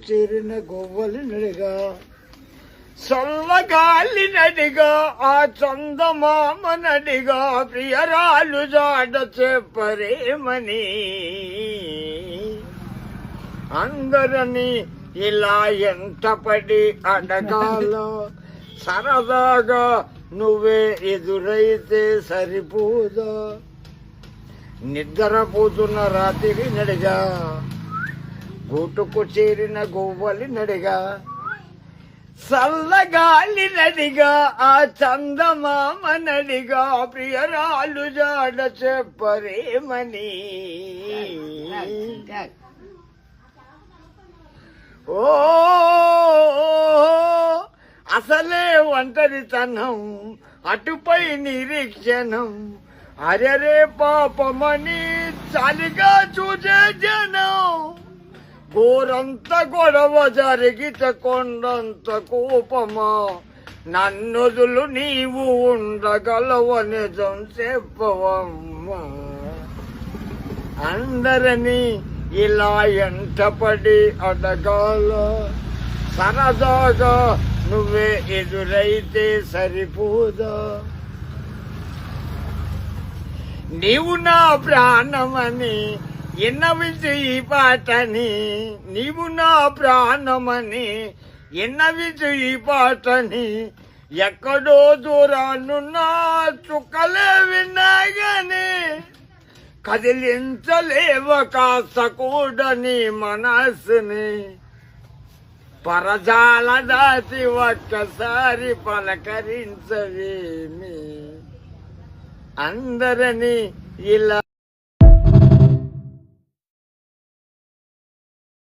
చేరిన గొవ్వలి నడిగా చల్లగాలి నడిగా ఆ చందమామ నడిగా ప్రియరాలు జాడ చెప్పరేమని అందరని ఇలా ఎంటపడి అడగాల సరదాగా నువ్వే ఎదురైతే సరిపోదా నిద్రపోతున్న రాత్రి నడిగా గూటుకు చేరిన గొవ్వలి నడిగా చల్లగాలి నడిగా ఆ చందమామ నడిగా ప్రియరాలు జాడ చెప్పరేమని ఓ అసలే ఒంటరితనం అటుపై నిరీక్షణం అరెరే పాపమని చలిగా చూసే జనం గోరంత గొడవ జరిగిత కొండంత కోపమా నన్నొదులు నీవు ఉండగలవ నిజం చెప్పవమ్మా అందరని ఇలా ఎంటపడి అడగాల సరదాగా నువ్వే ఎదురైతే సరిపోదా నీవు నా ప్రాణమని ఎన్నవించు ఈ పాటని నీవు నా ప్రాణమని ఎన్నవించు ఈ పాటని ఎక్కడో దూరానున్నా చుక్కలే విన్నాగాని కదిలించలేవ కాస్త కూడని మనసుని పరజాల దాటి ఒక్కసారి పలకరించవేమి అందరని ఇలా